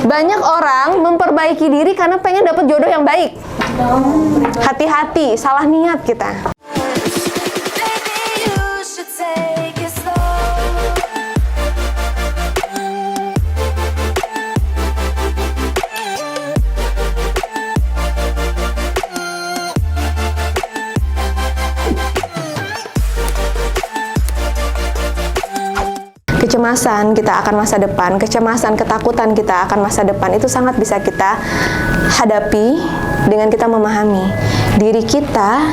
Banyak orang memperbaiki diri karena pengen dapat jodoh yang baik. Hati-hati, salah niat kita. Kecemasan kita akan masa depan, kecemasan, ketakutan kita akan masa depan itu sangat bisa kita hadapi dengan kita memahami diri kita.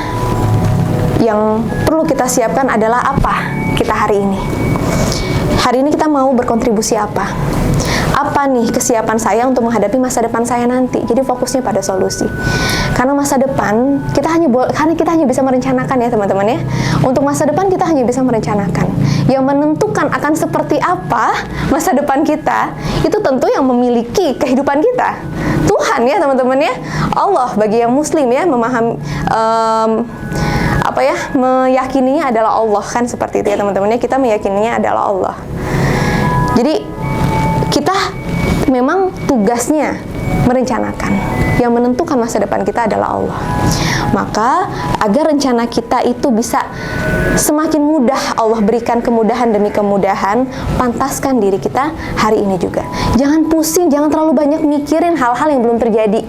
Yang perlu kita siapkan adalah apa kita hari ini. Hari ini kita mau berkontribusi apa? Apa nih kesiapan saya untuk menghadapi masa depan saya nanti? Jadi fokusnya pada solusi. Karena masa depan kita hanya bisa merencanakan ya teman-teman ya. Untuk masa depan kita hanya bisa merencanakan. Yang menentukan akan seperti apa masa depan kita itu tentu yang memiliki kehidupan kita. Tuhan ya teman-teman ya. Allah bagi yang muslim ya memahami meyakininya adalah Allah kan seperti itu ya teman-teman ya. Kita meyakininya adalah Allah. Jadi kita memang tugasnya merencanakan. Yang menentukan masa depan kita adalah Allah. Maka agar rencana kita itu bisa semakin mudah, Allah berikan kemudahan demi kemudahan, pantaskan diri kita hari ini juga. Jangan pusing, jangan terlalu banyak mikirin hal-hal yang belum terjadi.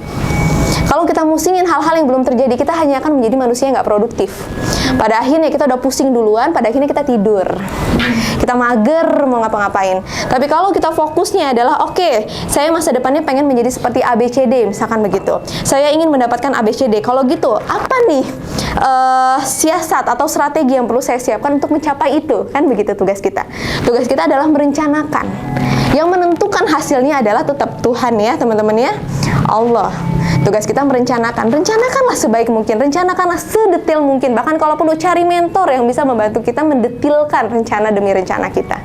Kalau kita musingin hal-hal yang belum terjadi, kita hanya akan menjadi manusia yang nggak produktif. Pada akhirnya kita udah pusing duluan, pada akhirnya kita tidur. Kita mager mau ngapa-ngapain. Tapi kalau kita fokusnya adalah, oke, saya masa depannya pengen menjadi seperti ABCD, misalkan begitu. Saya ingin mendapatkan ABCD. Kalau gitu, apa nih siasat atau strategi yang perlu saya siapkan untuk mencapai itu? Kan begitu tugas kita. Tugas kita adalah merencanakan. Yang menentukan hasilnya adalah tetap Tuhan ya, teman-teman ya. Allah. Tugas kita merencanakan. Rencanakanlah sebaik mungkin, rencanakanlah sedetail mungkin. Bahkan kalau perlu cari mentor yang bisa membantu kita mendetilkan rencana demi rencana kita.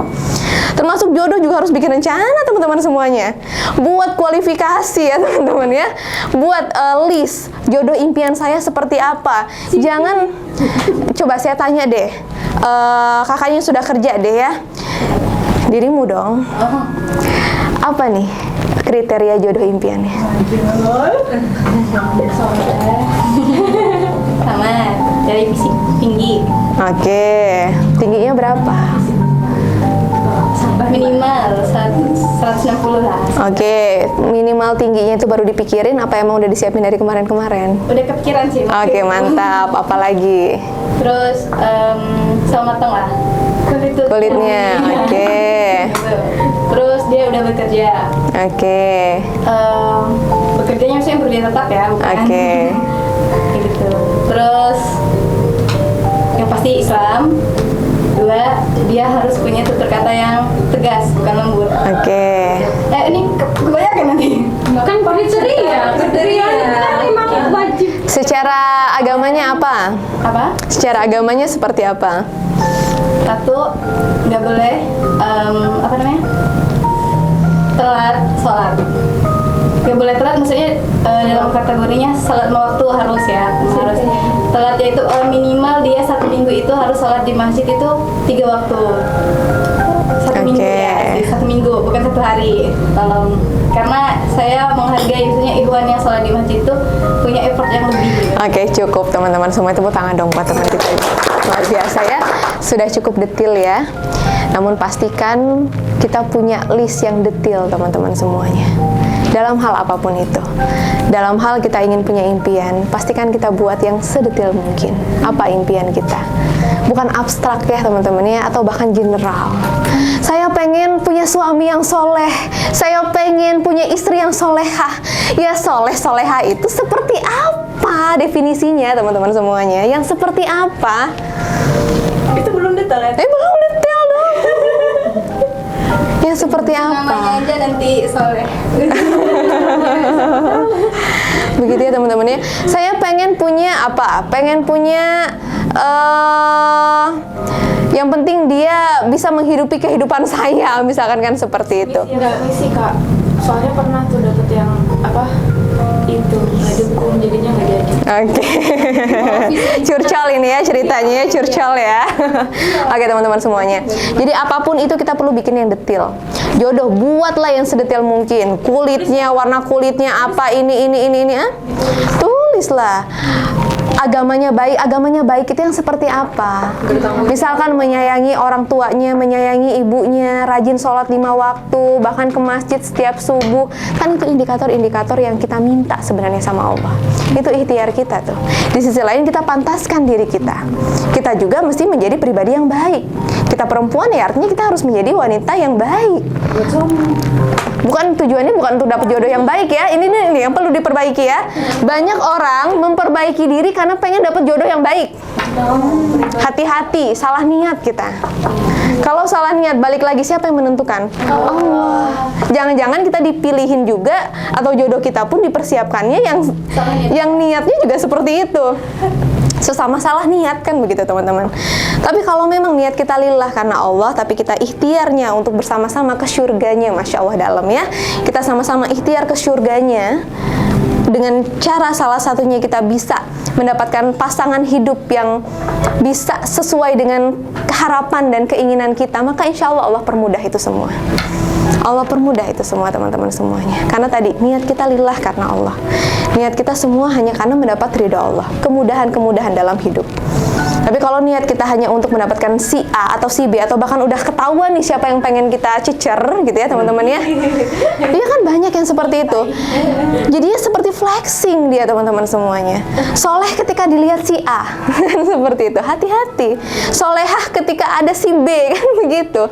Termasuk jodoh juga harus bikin rencana teman-teman semuanya. Buat kualifikasi ya teman-teman ya. Buat list jodoh impian saya seperti apa. Jangan, coba saya tanya deh, kakaknya sudah kerja deh ya. Dirimu dong. Apa nih kriteria jodoh impiannya? Sama, dari fisik tinggi. Oke, tingginya berapa? Minimal 160 lah. Oke, minimal tingginya itu baru dipikirin, apa emang udah disiapin dari kemarin-kemarin? Udah kepikiran sih. Oke, mantap. Apalagi? Terus sama matang lah. Kulitnya, oke. Terus dia udah bekerja. Oke. Bekerjanya maksudnya bekerja tetap ya, bukan? Oke. Kayak gitu. Terus yang pasti Islam. Dua, dia harus punya tutur kata yang tegas, bukan lembut. Oke. Ini kebanyakan nanti. Kan kriteria kan memang wajib. Secara agamanya apa? Apa? Secara agamanya seperti apa? Satu, nggak boleh telat sholat. Nggak boleh telat, maksudnya dalam kategorinya sholat waktu harus ya, harus telat, yaitu minimal dia 1 minggu itu harus sholat di masjid itu 3 waktu. 1 minggu ya, 1 minggu bukan 1 hari. Karena saya menghargai maksudnya ikhwan yang sholat di masjid itu punya effort yang lebih. Oke, cukup teman-teman semua, tepuk tangan dong buat teman kita. Luar biasa ya, sudah cukup detail ya. Namun pastikan kita punya list yang detail teman-teman semuanya. Dalam hal apapun itu. Dalam hal kita ingin punya impian, pastikan kita buat yang sedetail mungkin. Apa impian kita? Bukan abstrak ya teman-teman ya, atau bahkan general. Saya pengen punya suami yang soleh. Saya pengen punya istri yang solehah. Ya soleh-soleha itu seperti apa definisinya teman-teman semuanya? Yang seperti apa? Itu belum detail ya? Belum detail dong. Ya seperti apa? Namanya aja nanti soleh. Begitu ya teman-teman ya. Saya pengen punya apa? Pengen punya yang penting dia bisa menghidupi kehidupan saya, misalkan kan seperti itu. Enggak misi Kak. Soalnya pernah tuh dapet yang itu nggak dukung, jadinya nggak jadi. Oke. Curcol ini ya ceritanya ya, curcol ya. Oke teman-teman semuanya. Jadi apapun itu kita perlu bikin yang detail. Jodoh, buatlah yang sedetail mungkin. Kulitnya, warna kulitnya apa, ini tulislah. Agamanya baik itu yang seperti apa? Misalkan menyayangi orang tuanya, menyayangi ibunya, rajin sholat 5 waktu, bahkan ke masjid setiap subuh. Kan itu indikator-indikator yang kita minta sebenarnya sama Allah. Itu ikhtiar kita tuh. Di sisi lain kita pantaskan diri kita. Kita juga mesti menjadi pribadi yang baik. Kita perempuan ya artinya kita harus menjadi wanita yang baik. Tujuannya bukan untuk dapat jodoh yang baik ya. Ini nih yang perlu diperbaiki ya. Banyak orang memperbaiki diri karena pengen dapat jodoh yang baik. Hati-hati, salah niat kita. Kalau salah niat, balik lagi siapa yang menentukan? Allah. Jangan-jangan kita dipilihin juga atau jodoh kita pun dipersiapkannya yang niatnya juga seperti itu. Sesama salah niat kan begitu teman-teman. Tapi kalau memang niat kita lillah karena Allah, tapi kita ikhtiarnya untuk bersama-sama ke syurganya, Masya Allah dalam ya. Kita sama-sama ikhtiar ke syurganya. Dengan cara salah satunya kita bisa mendapatkan pasangan hidup yang bisa sesuai dengan harapan dan keinginan kita, maka insya Allah Allah permudah itu semua. Allah permudah itu semua teman-teman semuanya. Karena tadi niat kita lillah karena Allah. Niat kita semua hanya karena mendapat ridha Allah. Kemudahan-kemudahan dalam hidup. Tapi kalau niat kita hanya untuk mendapatkan si A atau si B atau bahkan udah ketahuan nih siapa yang pengen kita cecer gitu ya teman-teman ya. Dia kan banyak yang seperti itu. Jadinya seperti flexing dia teman-teman semuanya. Soleh ketika dilihat si A seperti itu. Hati-hati. Solehah ketika ada si B kan begitu.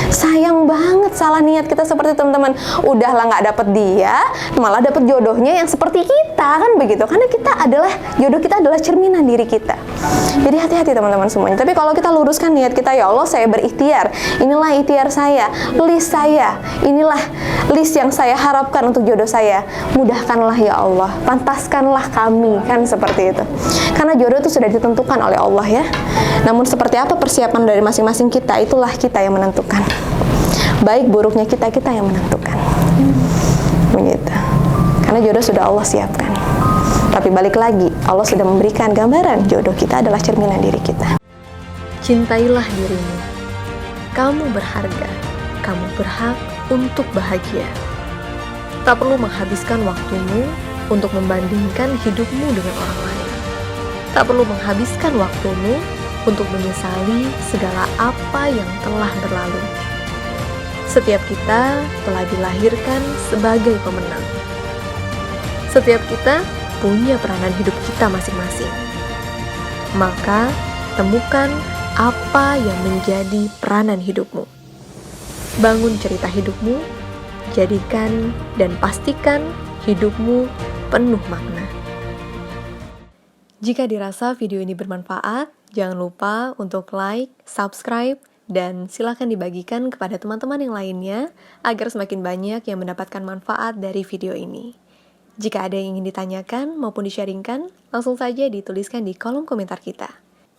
Sayang banget salah niat kita seperti teman-teman. Udahlah nggak dapet dia, malah dapet jodohnya yang seperti kita kan begitu. Karena jodoh kita adalah cerminan diri kita. Jadi hati-hati teman-teman semuanya. Tapi kalau kita luruskan niat kita, ya Allah saya berikhtiar, inilah ikhtiar saya, list saya, inilah list yang saya harapkan untuk jodoh saya, mudahkanlah ya Allah, pantaskanlah kami, kan seperti itu. Karena jodoh itu sudah ditentukan oleh Allah ya. Namun seperti apa persiapan dari masing-masing kita, itulah kita yang menentukan. Baik buruknya kita yang menentukan. Begitu. Karena jodoh sudah Allah siapkan. Tapi balik lagi, Allah sudah memberikan gambaran jodoh kita adalah cerminan diri kita. Cintailah dirimu. Kamu berharga. Kamu berhak untuk bahagia. Tak perlu menghabiskan waktumu untuk membandingkan hidupmu dengan orang lain. Tak perlu menghabiskan waktumu untuk menyesali segala apa yang telah berlalu. Setiap kita telah dilahirkan sebagai pemenang. Setiap kita punya peranan hidup kita masing-masing. Maka, temukan apa yang menjadi peranan hidupmu. Bangun cerita hidupmu, jadikan dan pastikan hidupmu penuh makna. Jika dirasa video ini bermanfaat, jangan lupa untuk like, subscribe, dan silakan dibagikan kepada teman-teman yang lainnya agar semakin banyak yang mendapatkan manfaat dari video ini. Jika ada yang ingin ditanyakan maupun di-sharingkan, langsung saja dituliskan di kolom komentar kita.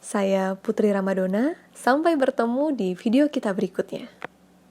Saya Putri Ramadona, sampai bertemu di video kita berikutnya.